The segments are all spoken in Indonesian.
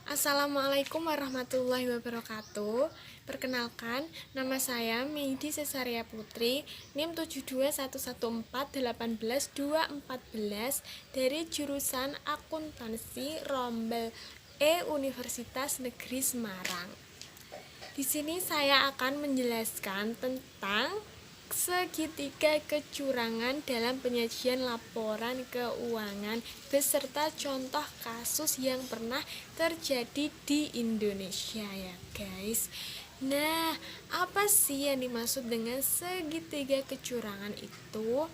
Assalamualaikum warahmatullahi wabarakatuh. Perkenalkan, nama saya Meidi Cesaria Putri, NIM 72114181214 dari jurusan Akuntansi Rombel Universitas Negeri Semarang. Di sini saya akan menjelaskan tentang segitiga kecurangan dalam penyajian laporan keuangan beserta contoh kasus yang pernah terjadi di Indonesia ya guys. Nah, apa sih yang dimaksud dengan segitiga kecurangan itu?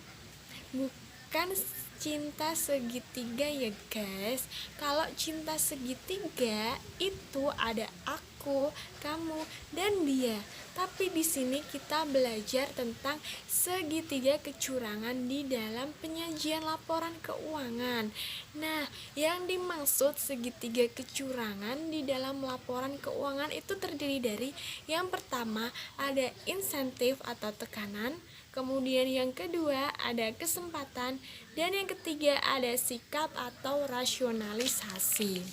Bukan cinta segitiga ya guys. Kalau cinta segitiga itu ada aku, kamu, dan dia. Tapi di sini kita belajar tentang segitiga kecurangan di dalam penyajian laporan keuangan. Nah, yang dimaksud segitiga kecurangan di dalam laporan keuangan itu terdiri dari yang pertama ada insentif atau tekanan, kemudian yang kedua ada kesempatan, dan yang ketiga ada sikap atau rasionalisasi.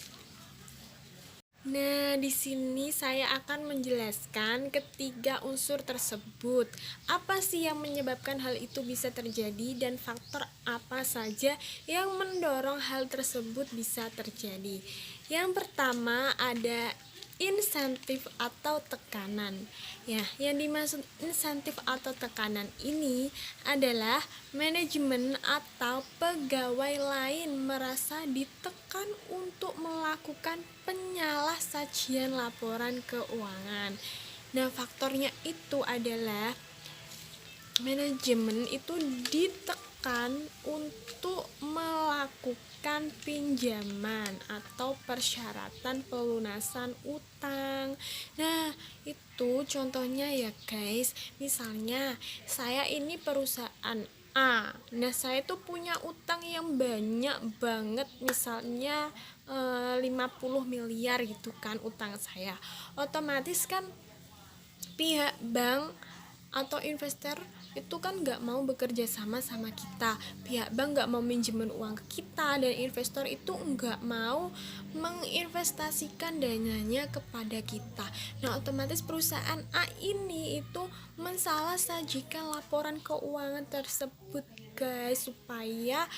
Nah, di sini saya akan menjelaskan ketiga unsur tersebut. Apa sih yang menyebabkan hal itu bisa terjadi dan faktor apa saja yang mendorong hal tersebut bisa terjadi. Yang pertama ada insentif atau tekanan. Ya, yang dimaksud insentif atau tekanan ini adalah manajemen atau pegawai lain merasa ditekan untuk melakukan penyalah-sajian laporan keuangan. Nah, faktornya itu adalah manajemen itu ditekan untuk melakukan pinjaman atau persyaratan pelunasan utang. Nah, itu contohnya ya guys. Misalnya, saya ini perusahaan A. Nah, saya tuh punya utang yang banyak banget, misalnya 50 miliar gitu kan utang saya. Otomatis kan pihak bank atau investor itu kan nggak mau bekerja sama kita. Pihak bank nggak mau minjemin uang ke kita, dan investor itu nggak mau menginvestasikan dananya kepada kita. Nah, otomatis perusahaan A ini itu mensalah sajikan laporan keuangan tersebut guys, supaya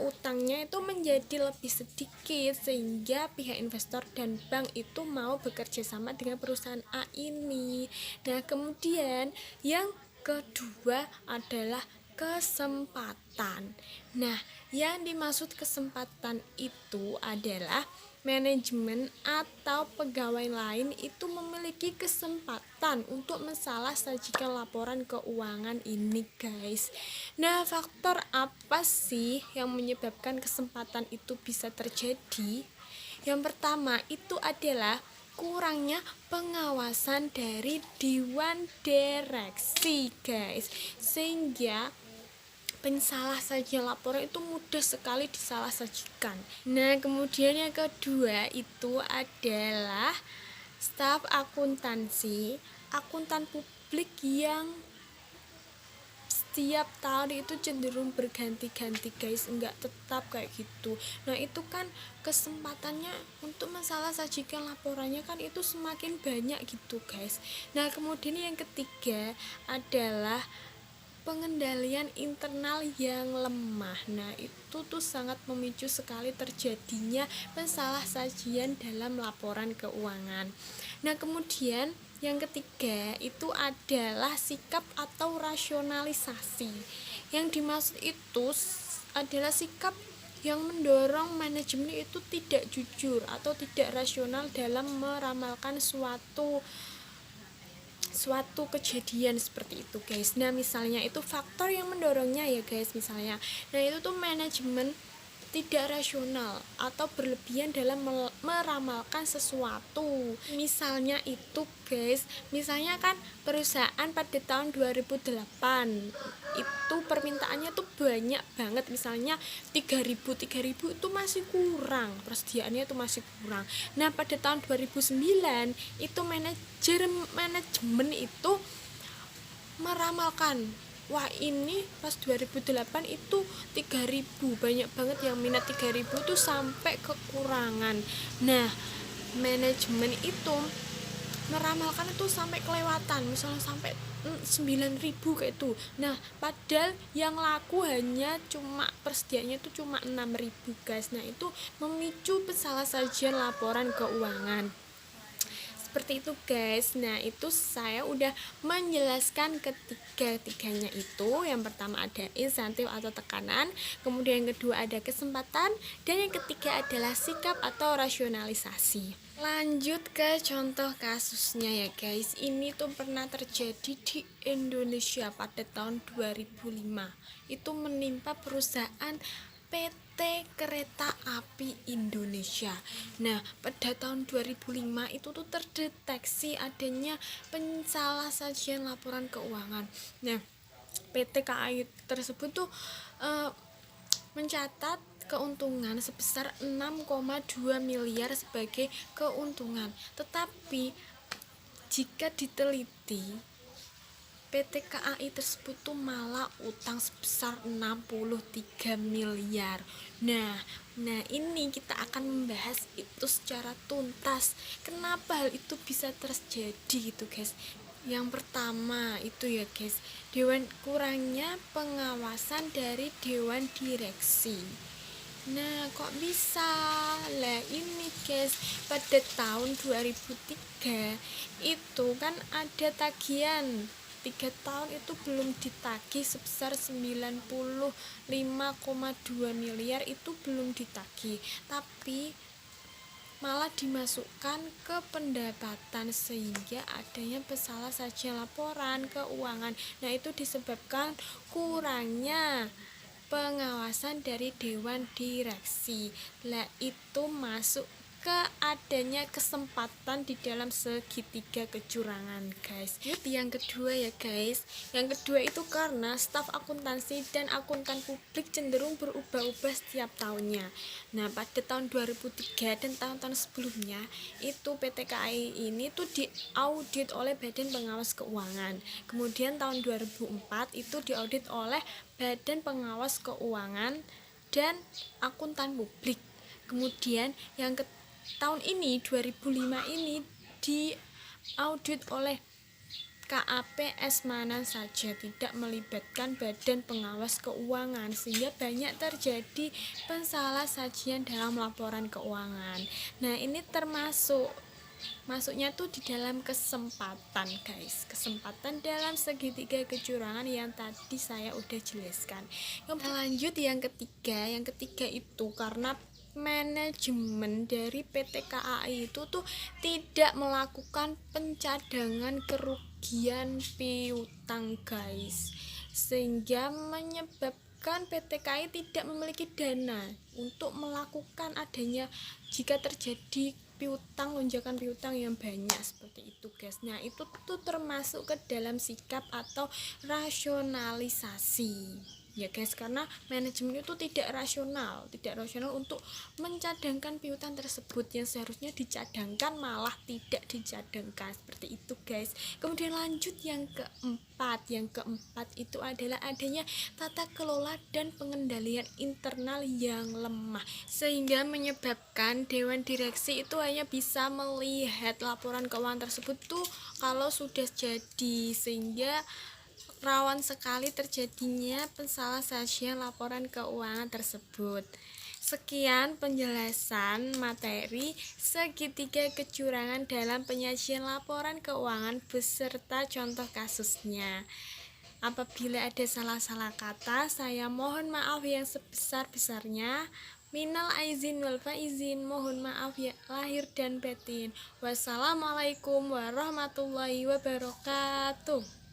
utangnya itu menjadi lebih sedikit, sehingga pihak investor dan bank itu mau bekerja sama dengan perusahaan A ini. Nah, kemudian yang kedua adalah kesempatan. Nah, yang dimaksud kesempatan itu adalah manajemen atau pegawai lain itu memiliki kesempatan untuk mensalah sajikan laporan keuangan ini guys. Nah, faktor apa sih yang menyebabkan kesempatan itu bisa terjadi? Yang pertama itu adalah kurangnya pengawasan dari dewan direksi guys, sehingga pensalah sajian laporan itu mudah sekali disalah sajikan. Nah, kemudian yang kedua itu adalah staf akuntansi, akuntan publik yang setiap tahun itu cenderung berganti-ganti guys, enggak tetap kayak gitu. Nah, itu kan kesempatannya untuk masalah sajikan laporannya kan itu semakin banyak gitu guys. Nah, kemudian yang ketiga adalah pengendalian internal yang lemah. Nah, itu tuh sangat memicu sekali terjadinya pensalah sajian dalam laporan keuangan. Nah, kemudian yang ketiga itu adalah sikap atau rasionalisasi. Yang dimaksud itu adalah sikap yang mendorong manajemen itu tidak jujur atau tidak rasional dalam meramalkan suatu kejadian seperti itu guys. Nah, misalnya itu faktor yang mendorongnya ya guys, misalnya nah itu tuh manajemen tidak rasional atau berlebihan dalam meramalkan sesuatu. Misalnya itu guys, misalnya kan perusahaan pada tahun 2008 itu permintaannya tuh banyak banget, misalnya 3000 itu masih kurang, persediaannya itu masih kurang. Nah, pada tahun 2009 itu manajemen itu meramalkan, wah ini pas 2008 itu 3000, banyak banget yang minat 3000 itu sampai kekurangan. Nah, manajemen itu meramalkan itu sampai kelewatan, misalnya sampai 9.000 kayak itu. Nah, padahal yang laku hanya cuma persediaannya itu cuma 6.000 guys. Nah, itu memicu pensalahsajian laporan keuangan. Seperti itu guys. Nah, itu saya udah menjelaskan ketiga-tiganya itu. Yang pertama ada insentif atau tekanan, kemudian yang kedua ada kesempatan, dan yang ketiga adalah sikap atau rasionalisasi. Lanjut ke contoh kasusnya ya guys. Ini tuh pernah terjadi di Indonesia pada tahun 2005. Itu menimpa perusahaan PT Kereta Api Indonesia. Nah, pada tahun 2005 itu tuh terdeteksi adanya pensalahsajian laporan keuangan. Nah, PT KAI tersebut tuh mencatat keuntungan sebesar 6,2 miliar sebagai keuntungan. Tetapi jika diteliti, PT KAI tersebut tuh malah utang sebesar 63 miliar. Nah, ini kita akan membahas itu secara tuntas. Kenapa hal itu bisa terjadi gitu, guys? Yang pertama itu ya, guys, kurangnya pengawasan dari dewan direksi. Nah, kok bisa? Lah ini guys, pada tahun 2003 itu kan ada tagihan 3 tahun itu belum ditagih sebesar 95,2 miliar, itu belum ditagih, tapi malah dimasukkan ke pendapatan sehingga adanya pensalahsajian laporan keuangan. Nah, itu disebabkan kurangnya pengawasan dari dewan direksi. Lah itu masuk ke adanya kesempatan di dalam segitiga kecurangan guys. Yang kedua ya guys, yang kedua itu karena staf akuntansi dan akuntan publik cenderung berubah-ubah setiap tahunnya. Nah, pada tahun 2003 dan tahun-tahun sebelumnya itu PT KAI ini tuh diaudit oleh Badan Pengawas Keuangan. Kemudian tahun 2004 itu diaudit oleh Badan Pengawas Keuangan dan Akuntan Publik. Kemudian yang tahun ini 2005 ini diaudit oleh KAPS mana saja, tidak melibatkan Badan Pengawas Keuangan, sehingga banyak terjadi pensalahsajian dalam laporan keuangan. Nah, ini masuknya tuh di dalam kesempatan guys, kesempatan dalam segitiga kecurangan yang tadi saya udah jelaskan. Lanjut yang ketiga itu karena manajemen dari PT KAI itu tuh tidak melakukan pencadangan kerugian piutang guys, sehingga menyebabkan PT KAI tidak memiliki dana untuk melakukan adanya jika terjadi piutang, lonjakan piutang yang banyak seperti itu guys. Nah, itu tuh termasuk ke dalam sikap atau rasionalisasi ya guys, karena manajemen itu tidak rasional untuk mencadangkan piutang tersebut, yang seharusnya dicadangkan malah tidak dicadangkan, seperti itu guys. Kemudian lanjut yang keempat itu adalah adanya tata kelola dan pengendalian internal yang lemah, sehingga menyebabkan dewan direksi itu hanya bisa melihat laporan keuangan tersebut tuh kalau sudah jadi, sehingga rawan sekali terjadinya pensalahsajian laporan keuangan tersebut. Sekian penjelasan materi segitiga kecurangan dalam penyajian laporan keuangan beserta contoh kasusnya. Apabila ada salah-salah kata, saya mohon maaf yang sebesar-besarnya. Minal aizin wal faizin, mohon maaf ya lahir dan batin. Wassalamualaikum warahmatullahi wabarakatuh.